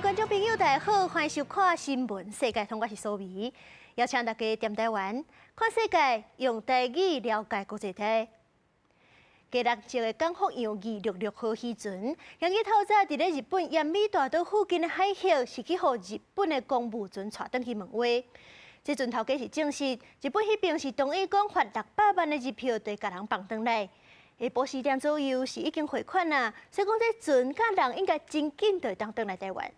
观众朋友，大家好，欢迎收看新闻世界通，我是苏眉，邀请大家踮台湾看世界，用台语了解国际体。加六籍的港福洋266号渔船，两日透早伫咧日本奄美大岛附近的海域，是去互日本的公务船带转去问话。这船头家是证实，日本迄边是同意讲发600万的日票，对家人放转来。下晡4点左右是已经汇款啦，所以讲这船甲人应该真紧就会当转来台湾。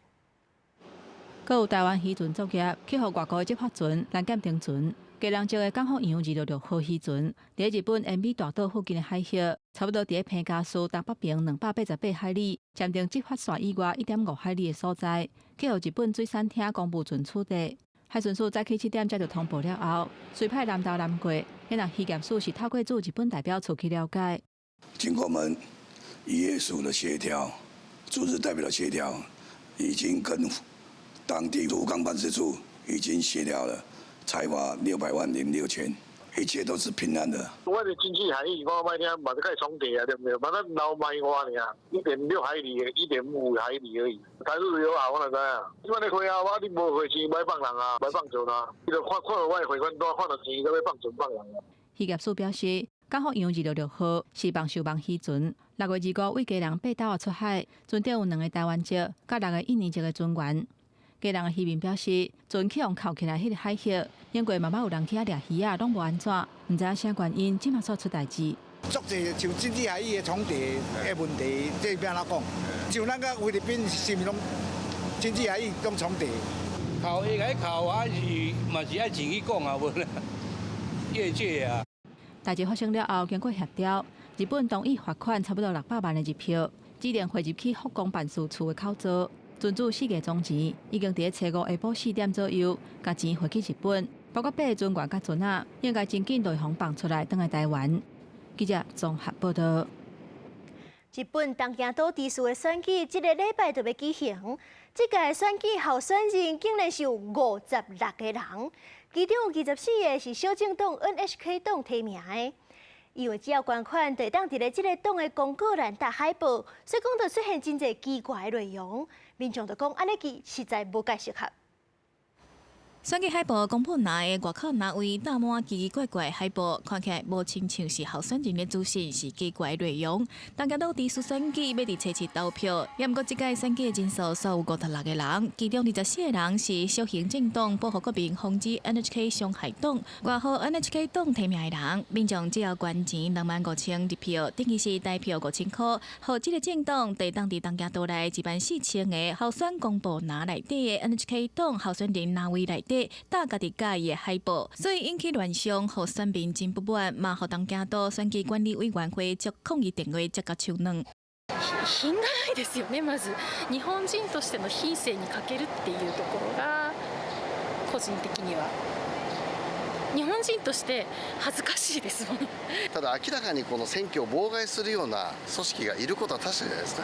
阁有台湾渔船作业去互外国的执法船拦检停船。加人籍的港福洋266号渔船，伫日本奄美大岛附近的海域，差不多伫平加苏东北边288海里，暂定执法线以外1.5海里的所在，去互日本水产厅公务船取缔。海巡署早起7点才就通报了后，随派南投南过，因为渔检署是透过驻日本代表处去了解。经过我们渔业署的协调，驻日代表的协调，已经跟当地驻港办事处已经协调了，才罚600万零6千，一切都是平安的。我的经济海域，我歹听，嘛是甲伊重叠啊，对不对？嘛咱老卖我尔，1.6海里，1.5海里而已。台日友好，我哪知啊？即摆你回啊，你无回钱，歹放人啊，歹放船啊。伊就看了我的汇款单，看了钱，才要放船放人啊。渔检署表示，港福洋266号是帮收帮渔船，6月25为家人8岛出海，船顶有2个台湾籍、甲6个印尼籍的船员。家人的渔民表示，船去用扣起来迄个海域，因过慢慢有人去遐掠鱼啊，拢无安怎，毋知影啥原因，即马所出代志。足侪像经济海域的重叠的问题，这要安怎讲？像咱甲菲律宾是毋是拢经济海域拢重叠？扣伊个扣啊是嘛是爱自己讲啊，无啦，业界啊。代志发生了后，经过协调，日本同意罚款差不多600万的日票，指定汇入去福冈办事处的口座。船主4个总钱已经伫初5下晡4点左右，甲钱汇去日本，包括8个船员甲船仔，应该真紧就会放出来，转来台湾。记者综合报道。日本东京都知事的选举，这个礼拜就要举行。这届选举候选人竟然是有56个人，其中有24个是小政党 NHK 党提名的。因为只要捐款，就当伫咧这个党的公告栏搭海报，所以讲就出现真侪奇怪的内容。民众就讲安尼记实在无介适合。选举海报公布内的外口那位搭满奇奇怪怪的海报，看起来无亲像是候选人的资讯，是奇怪的内容。大家都知识选举要伫初7投票，也毋过这届选举的人数少有56个人，其中24个人是小行政党保护国民防止 NHK 伤害党，外号 NHK 党提名的人，民众只要捐钱25000日票，等于是代票5000块，互这个政党在当地东京都内一万4000个候选公布栏内底的 NHK 党候选人哪位内底。搭家己介意的海报，所以引起乱象，互选民真不满，嘛互东京都選舉管理委員會接抗議電話接甲手軟。品がないですよね。まず日本人としての品性に欠けるっていうところが個人的には日本人として恥ずかしいですもん。ただ明らかにこの選挙を妨害するような組織がいることは確かじゃないですか。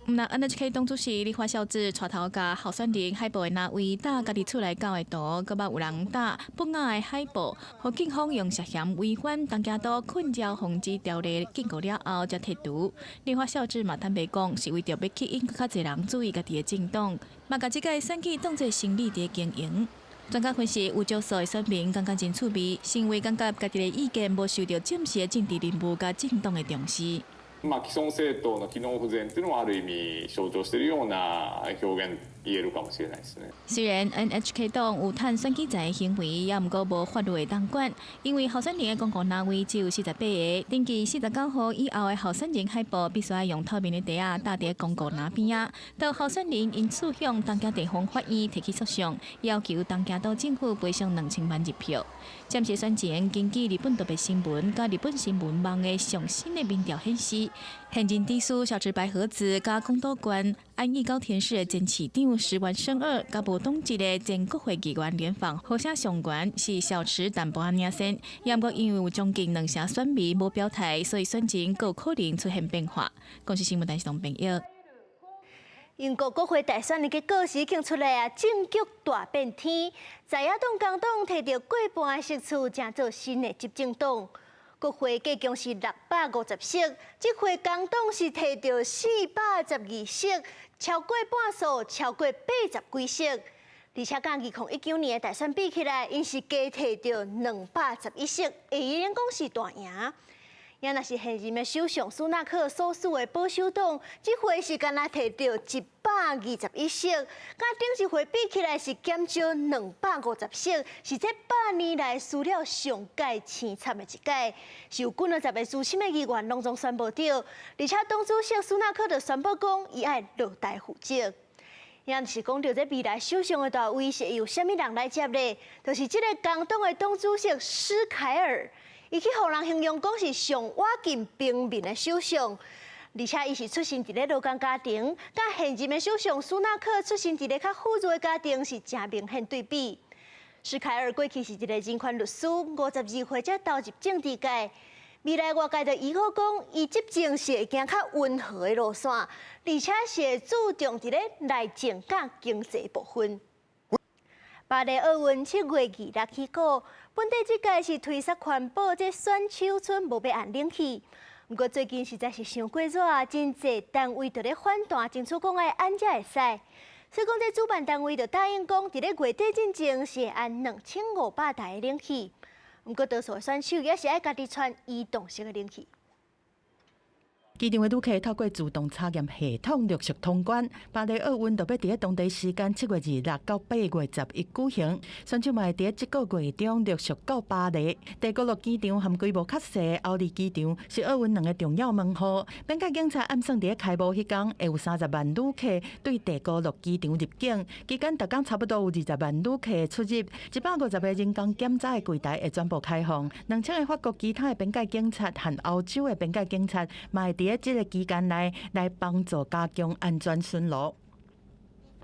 那 NHK 党主席立花孝志带头甲候选人海报的那位搭家己厝内搞的图，佮捌有人搭不雅的海报，互警方用涉嫌违反东京都困扰防治条例警告了后才剔除。立花孝志嘛坦白讲，是为着要吸引较侪人注意家己的政党，嘛甲即届选举当作生理伫经营。专家分析，有少数的选民感觉真趣味，是因为感觉家己的意見无受到正式的政治人物甲政党的重視。既存政党の機能不全というのもある意味象徴しているような表現言えるかもしれないですね。虽然 NHK 党有趁选举财的行为，也毋过无法律的当管，因为候选人的公告单位只有48个，登记49号以后的候选人海报必须要用透明的袋啊搭伫公告栏边啊。到候选人因此向东京地方法院提起诉讼，要求东京都政府赔偿2000万日票。暂时选前，根据日本特别新闻甲日本新闻网的上新的民调显示，现任地司小池百合子甲宫岛县安艺高田市的前市长石丸胜二，甲无党籍的前国会议员联访，好声上悬是小池淡薄仔领先，也毋过因为有将近2成选民无表态，所以选前有可能出现变化。公司新闻台是同朋友。英国国会大选的结果是已经出来啊，政局大变天，在野党工党摕到过半的席次，成做新的执政党。国会计共是650席，这回工党是摕到412席，超过半数，超过80几席。而且甲2019年的大选比起来，因是加摕到211席，会用讲是大赢。也若是现任的首相苏纳克所属的保守党，这回是敢若摕到121席，甲顶一回比起来是减少250席，是这8年来输了上届凄惨的一届。是有20个资深的议员拢总宣布到，而且党主席苏纳克就宣布讲，伊爱落台负责。也就是讲到这未来首相的大位是由什么人来接呢？就是这个工党的党主席施凯尔。伊去互人形容讲是上瓦近平民的首相，而且伊是出身伫咧劳工家庭，甲现任的首相苏纳克出身伫咧较富裕的家庭是真明显对比。施凯尔过去是一个人权律师，52岁才投入政治界，未来外界就预估讲，伊执政是会行较温和的路线，而且是会注重伫咧内政甲经济部分。巴黎奥运7月26起过，本地这届是推说环保这选手村无要按冷气。不过最近实在是伤过热，真侪单位就咧反弹，争取讲按才会使。所以讲这主办单位就答应讲，伫咧月底之前是会按2500台的冷气。不过多数的选手也是爱家己穿移动式的冷气。机场的旅客透过自动查验系统陆续通关。巴黎奥运就要伫当地时间7月26到8月11举行，选手嘛会伫这个月中陆续到巴黎。第5路机场和规模较细的奥利机场是奥运2个重要门户。边界警察暗算伫开幕迄天，会有30万旅客对第5路机场入境，期间逐天差不多有20万旅客出入。150个人工检查的柜台会全部开放。2000个法国其他的边界警察和欧洲的边界警察嘛会伫这个期间内来帮助加强安全巡逻。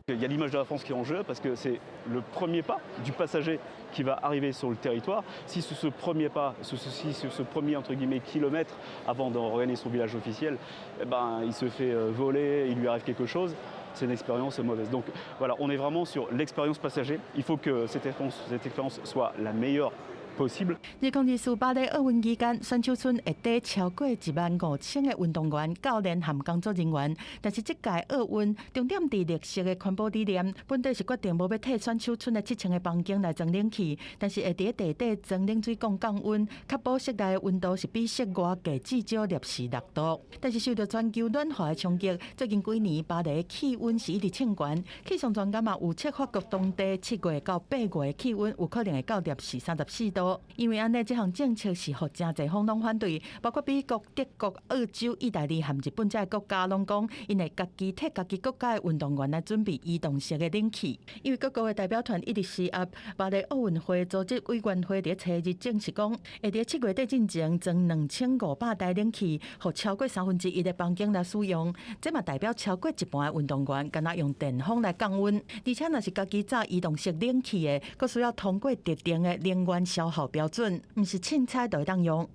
Il y a l'image de la France qui est en jeu parce que c'est le premier pas du passager qui va arriver sur le territoire. Si ce premier pas, ce premier entre guillemets kilomètre avant de regagner son village officiel, eh ben, il se fait voler, il lui arrive quelque chose. C'est une expérience mauvaise. Donc voilà, on est vraiment sur l'expérience passager. Il faut que cette expérience soit la meilleure possible. 2024巴黎奥运期间，选手村会底超过15000个运动员、教练和工作人员。但是这届奥运重点伫绿色的环保理念，本地是决定无要替选手村的7000个房间来装冷气，但是会伫地底装冷水供降温，确保室内的温度是比室外低至少-6度。但是受到全球暖化的冲击，最近几年巴黎的气温是一直升悬。气象专家嘛预测法国当地7月到8月的气温有可能会到-34度。因为安尼，这项政策是互真侪方拢反对，包括美国、德国、澳洲、意大利和日本这国家拢讲，因会家己替家己国家的运动员来准备移动式的冷气。因为各国的代表团一直施压，巴黎奥运会组织委员会伫初日证实讲，会伫7月底进前装2500台冷气，互超过1/3的房间来使用。这嘛代表超过一半的运动员敢若用电风来降温，而且若是家己炸移动式冷气的，佫需要通过特定的能源消耗标准，唔是凊彩就会当用。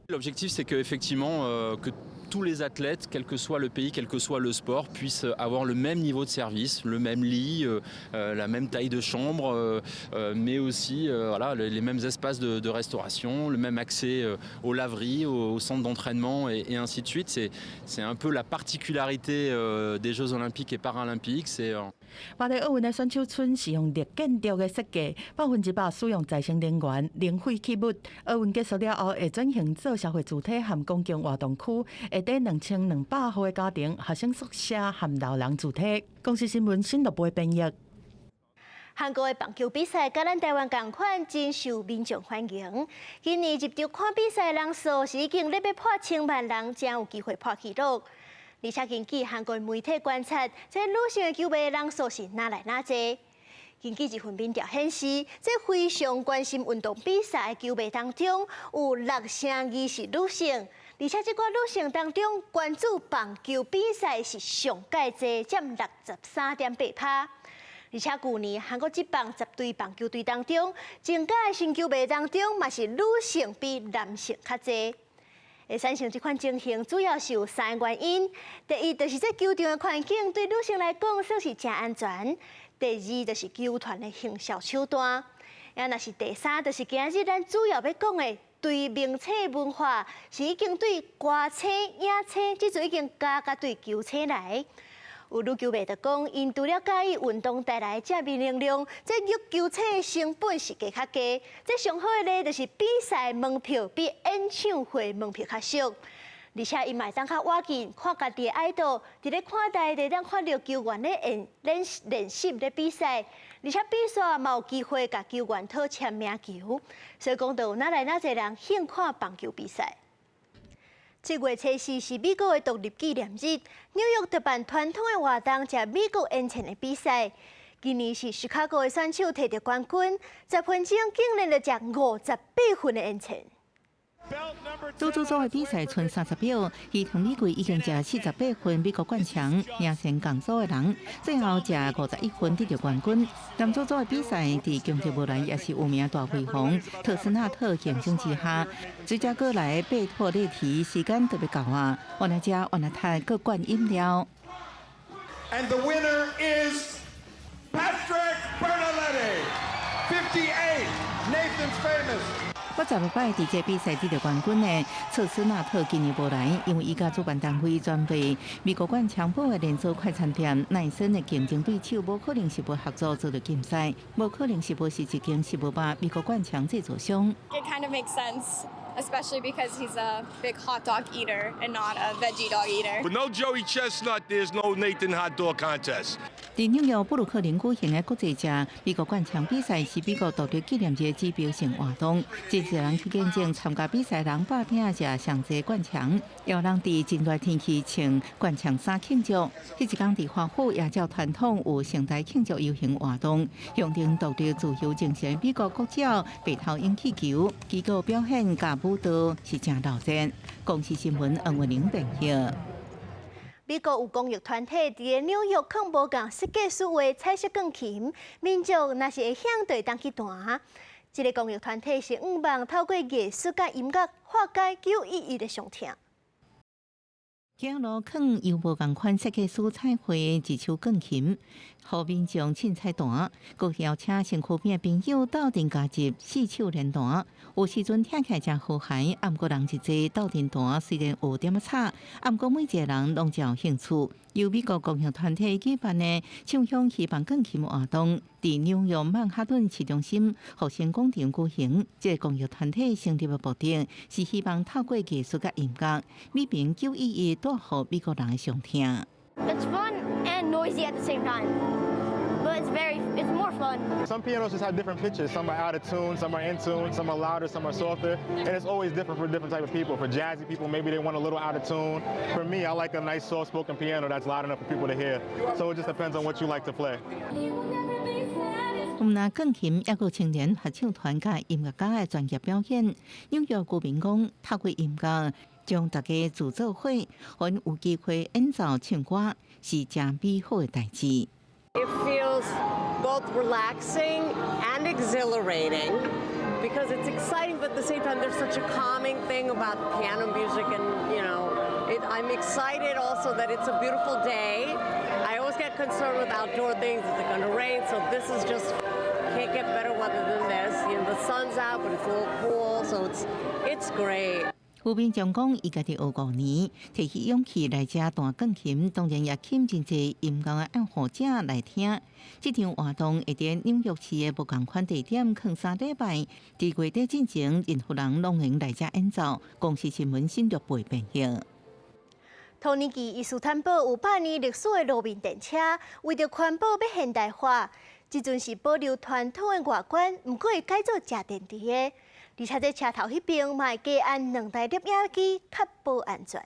L'objectif, c'est qu'effectivement, que tous les athlètes, quel que soit le pays, quel que soit le sport, puissent avoir le même niveau de service, le même lit, la même taille de chambre, mais aussi voilà, les mêmes espaces de restauration, le même accès aux laveries, aux centres d'entraînement et ainsi de suite. C'est un peu la particularité des Jeux olympiques et paralympiques. C'est 巴黎奥运的选手村是用绿建筑的设计，100%使用再生能源、零废弃物。奥运结束了后，会转型做社会主体和公共活动区，会伫2200户的家庭、学生宿舍和老人主体。公司新闻新乐部编译。韩国的棒球比赛，甲咱台湾同款，真受民众欢迎。今年入场看比赛人数是已经要破1000万人，才有机会破纪录。而且根据韩国媒体观察，这女性的球迷人数是哪来哪济。根据一份民调显示，这非常关心运动比赛的球迷当中，有62%是女性，而且这寡女性当中关注棒球比赛是上界济，占63.8%。而且去年韩国职棒10队棒球队当中，增加的新球迷当中嘛是女性比男性较济。会产生这款情形，主要是有3个原因。第一，就是这球场的环境对女性来讲算是真安全；第二，就是球团的行销手段；也若是第三，就是今日咱主要要讲的对名车文化是已经对歌车、影车，即阵已经加对球车来。有女球迷就讲，因除了介意运动带来正面能量，这育球车的成本是加较低。这上好的咧，就是比赛门票比演唱会门票较俗。而且伊嘛当较wat近看家己的爱豆，伫咧看台就当看到球员咧练习咧比赛，而且比赛嘛有机会甲球员讨签名球，所以讲到有哪来哪侪人兴看棒球比赛。7月初4是美国的独立纪念日，纽约特办传统的活动，食美国演唱的比赛。今年是芝加哥的选手摕到冠军，10分钟竟然就食58分的演唱。女子组的比赛剩30秒，伊同美国已经食48分美国冠强，领先同组的人，最后食51分得到冠军。男子组的比赛伫竞技无来也是有名大辉煌，特斯纳特竞争之下，芝加哥来拜托列提时间特别到啊，我来食，我来睇各罐饮料。And the winner is Patrick Bernaletti, 58, Nathan's Famous. 我16摆伫这比赛得到冠军的策斯纳特今年无来，因为伊甲主办单位专为美国冠强堡的连锁快餐店奈森的竞争对手，无可能是要合作做到竞赛，无可能是要是一间18美国冠强制作商。It kind of makes sense, especially because he's a big hot dog eater and not a veggie dog eater. With no Joey Chestnut, there's no Nathan Hot Dog contest. 伫纽约布鲁克林举行的国际奖美国冠强比赛是美国独立纪念日指标性活动，真侪人去见证参加比赛人百拼食上济冠强，也有人伫真热天气穿冠强衫庆祝。迄一天伫华府也照传统有盛大庆祝游行活动，象征独立自由精神。美国国脚白头鹰气球，机构表现甲舞蹈是真闹热。公视新闻黄文玲编译。美国有公益团体伫纽约抗无共设计所谓彩色钢琴，民众若是会向对当去弹。这个公益团体是希望透过艺术甲音乐化解有意义的伤痛。走路坑又无共款设计师彩绘一手钢琴，互民众凊彩弹，佮邀请身躯边的朋友斗阵加入四手连弹。有时阵听起来真和谐，啊，毋过人一齐斗阵弹，虽然有点差，啊，毋过每一个人拢真有兴趣。由美国公益团体举办的唱响希望钢琴活动，伫纽约曼哈顿市中心复兴广场举行。这个公益团体成立的目的是希望透过艺术甲音乐，美平有意义带予美国人的上听。It's fun and noisy at the same time, but it's more fun. Some pianos just have different pitches. Some are out of tune, some are in tune, some are louder, some are softer, and it's always different for different type of people. For jazzy people, maybe they want a little out of tune. For me, I like a nice soft-spoken piano that's loud enough for people to hear. So it just depends on what you like to play. 那钢琴也有青年合唱团甲音乐家的专业表演。纽约居民讲，透过音乐将大家自做伙，还有机会演奏唱歌，是真美好的代志。It feels both relaxing and exhilarating because it's exciting, but at the same time, there's such a calming thing about piano music, and I'm excited also that it's a beautiful day. I always get concerned with outdoor things. Is it going to rain? So this is just can't get better weather than this. The sun's out, but it's a little cool, so it's great. 有民众讲，伊家己学5年，提起勇气来遮弹钢琴，当然也吸真侪音乐的爱好者来听。这场活动会伫纽约市的无共款地点放3礼拜，伫月底进行，任何人拢能来遮演奏。公视新闻新竹培编译。同年期，伊斯坦堡有100年历史的路面电车，为着环保要现代化，即阵是保留传统的外观，毋过会改做食电池的。而且，这车头迄边嘛会加安2台摄影机，确保安全。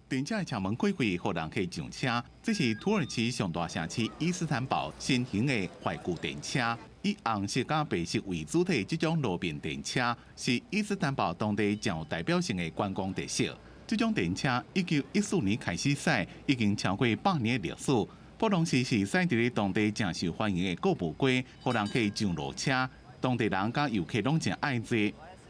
电车的车门开开，互人可以上车。这是土耳其上大城市伊斯坦堡新型的怀旧电车，以红色加白色为主体。这种路面电车是伊斯坦堡当地较有代表性的观光特色。这种电车1914年开始驶，已经超过100年的历史。普隆斯是驶伫当地正受欢迎的购物街，互人可以上路车。当地人甲游客拢真爱坐。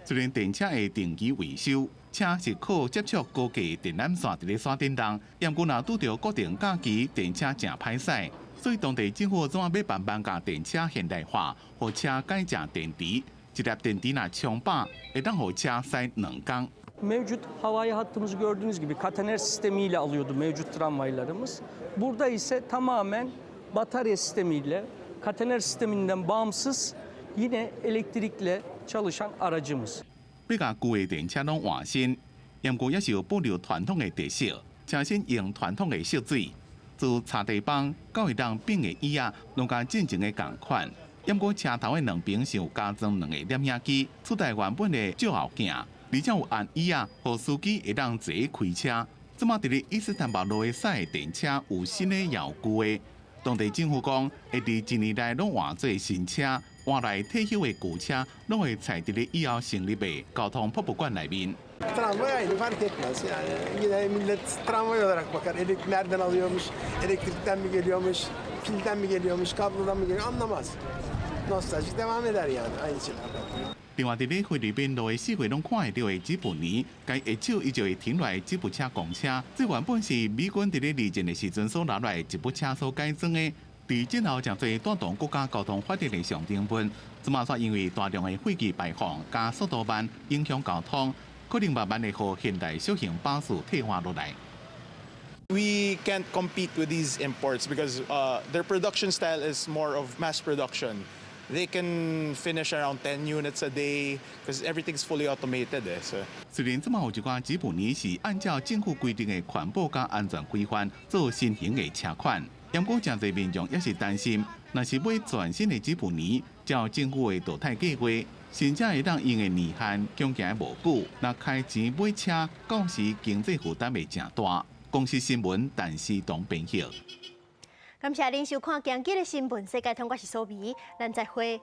虽然电车会定期维修，车是靠接触高架电缆线伫咧线顶动，但过若拄着固定假期，电车真歹驶。所以当地政府总要慢慢将电车现代化，互车改成电池。一粒电池若充饱，会当互车驶2天。 Mevcut havai hattımızı gördüğünüz gibi katener sistemiyle alıyordu mevcut tramvaylarımız. Burada ise tamamen batarya sistemiyle, katener sisteminden bağımsız yine elektrikle çalışan aracımız. 要甲旧的电车拢换新，不过也是有保留传统的特色，车身用传统的色水，自擦地板到会当变的椅仔，拢甲进前的同款。不过车头的两边是有加装2个摄影机，取代原本的照后镜。 而且有按椅仔，互司机会当坐开车。即马伫咧伊斯坦堡路的赛电车有新的摇具的，当地政府讲会伫1年内拢换做新车，换来退休的旧车拢会踩伫咧以后成立的交通博物馆内面。 Tramvay aynı fark etmez yani yine millet tramvay olarak bakar nereden alıyormuş, elektrikten mi geliyormuş, pilden mi geliyormuş, kablodan mı geliyor anlamaz. Nostaljik devam eder yani aynı şeylerden. 另外，伫咧菲律宾路的四围拢看会到的吉普尼，该下手伊就会停落来吉普车公车，这原本是美军伫咧二战的时阵所拿来的吉普车所改装的。伫战后将做带动国家交通发展的象征品，即马却因为大量的废气排放加速度慢，影响交通，可能慢慢的互现代小型巴士退化落来。 We can't compete with these imports because their production style is more of mass production. They can finish around 10 units a day because everything's fully automated. 虽然即马有一寡吉普尼是按照政府规定的环保加安全规范做新型的车款，不过真侪民众也是担心，若是买全新的吉普尼，照政府的淘汰计划，甚至会当用的年限恐惊无久，若开钱买车，到时经济负担会真大。公司新闻，但是当编辑。感谢您收看今日的新闻，世界通，我是苏眉，咱再会。